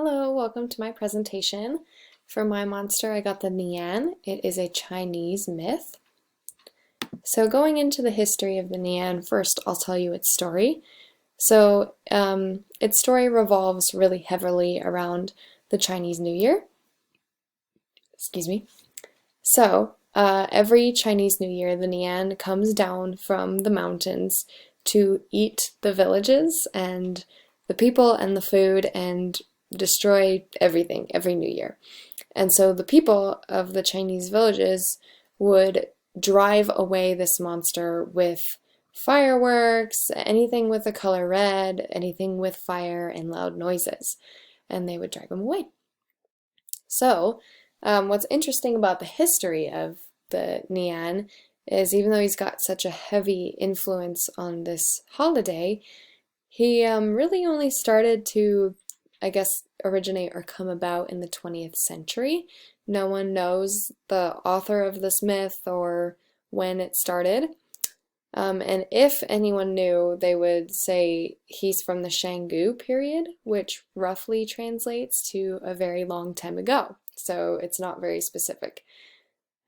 Hello, welcome to my presentation. For my monster, I got the Nian. It is a Chinese myth. So going into the history of the Nian, first I'll tell you its story. So its story revolves really heavily around the Chinese New Year. Excuse me. So every Chinese New Year, the Nian comes down from the mountains to eat the villages and the people and the food and destroy everything every New Year. And so the people of the Chinese villages would drive away this monster with fireworks, anything with the color red, anything with fire and loud noises, and they would drive him away. So, what's interesting about the history of the Nian is even though he's got such a heavy influence on this holiday, he really only started to, I guess, originate or come about in the 20th century. No one knows the author of this myth or when it started. And if anyone knew, they would say he's from the Shanggu period, which roughly translates to a very long time ago. So it's not very specific.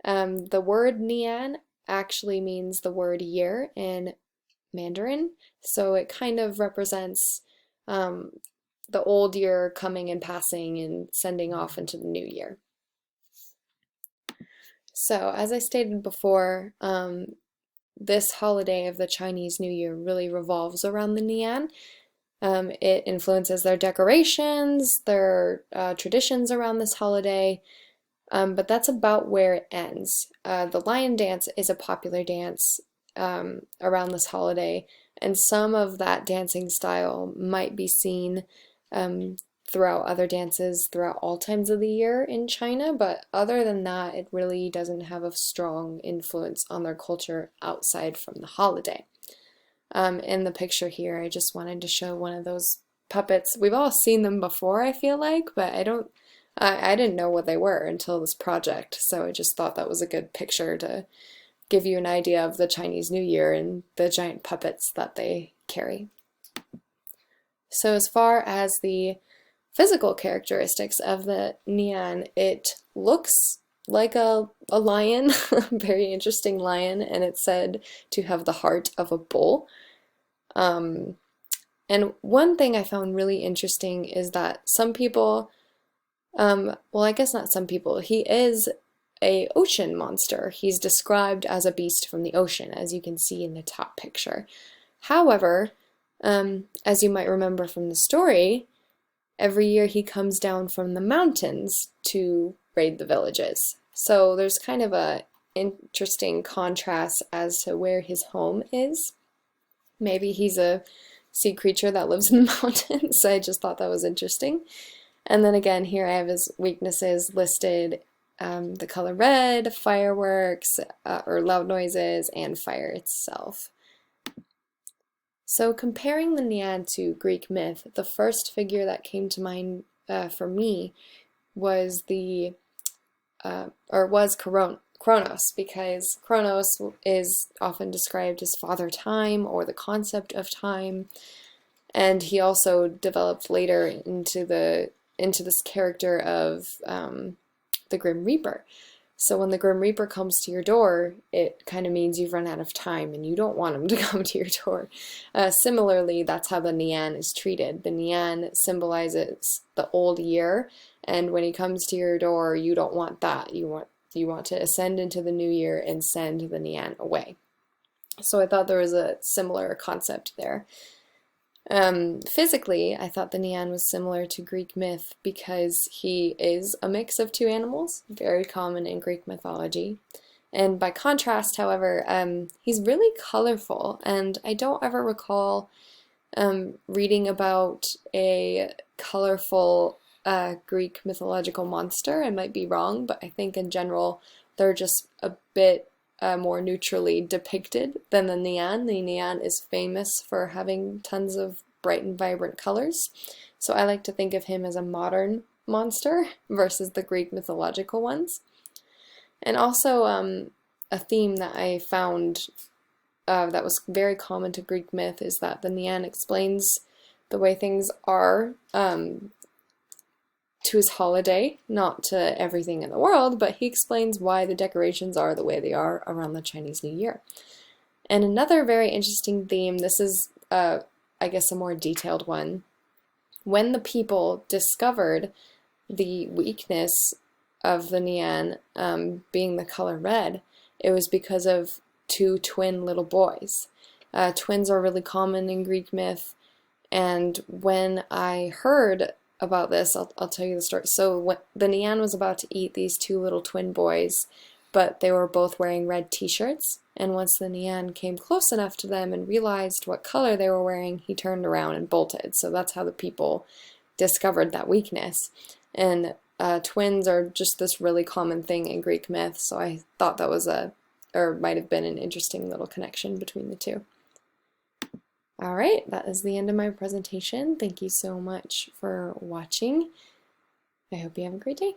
The word Nian actually means the word year in Mandarin, so it kind of represents the old year coming and passing and sending off into the new year. So, as I stated before, this holiday of the Chinese New Year really revolves around the Nian. It influences their decorations, their traditions around this holiday, but that's about where it ends. The lion dance is a popular dance around this holiday, and some of that dancing style might be seen throughout other dances throughout all times of the year in China, but other than that, it really doesn't have a strong influence on their culture outside from the holiday. In the picture here, I just wanted to show one of those puppets. We've all seen them before, I feel like, but I didn't know what they were until this project, so I just thought that was a good picture to give you an idea of the Chinese New Year and the giant puppets that they carry. So as far as the physical characteristics of the Nian, it looks like a lion, a very interesting lion, and it's said to have the heart of a bull. And one thing I found really interesting is that some people, well, I guess not some people, he is an ocean monster. He's described as a beast from the ocean, as you can see in the top picture. However, as you might remember from the story, every year he comes down from the mountains to raid the villages. So there's kind of a interesting contrast as to where his home is. Maybe he's a sea creature that lives in the mountains. I just thought that was interesting. And then again, here I have his weaknesses listed. The color red, fireworks, or loud noises, and fire itself. So comparing the Nian to Greek myth, the first figure that came to mind for me was Kronos, because Kronos is often described as Father Time or the concept of time, and he also developed later into this character of the Grim Reaper. So when the Grim Reaper comes to your door, it kind of means you've run out of time and you don't want him to come to your door. Similarly, that's how the Nian is treated. The Nian symbolizes the old year, and when he comes to your door, you don't want that. You want to ascend into the new year and send the Nian away. So I thought there was a similar concept there. Physically, I thought the Nian was similar to Greek myth because he is a mix of two animals, very common in Greek mythology. And by contrast, however, he's really colorful, and I don't ever recall reading about a colorful Greek mythological monster. I might be wrong, but I think in general they're just a bit more neutrally depicted than the Nian. The Nian is famous for having tons of bright and vibrant colors, so I like to think of him as a modern monster versus the Greek mythological ones. And also a theme that I found that was very common to Greek myth is that the Nian explains the way things are to his holiday, not to everything in the world, but he explains why the decorations are the way they are around the Chinese New Year. And another very interesting theme, this is, I guess, a more detailed one. When the people discovered the weakness of the Nian being the color red, it was because of two twin little boys. Twins are really common in Greek myth, and when I heard about this, I'll tell you the story. So when the Nian was about to eat these two little twin boys, but they were both wearing red t-shirts, and once the Nian came close enough to them and realized what color they were wearing, he turned around and bolted. So that's how the people discovered that weakness. And twins are just this really common thing in Greek myth, so I thought that was or might have been an interesting little connection between the two. All right, that is the end of my presentation. Thank you so much for watching. I hope you have a great day.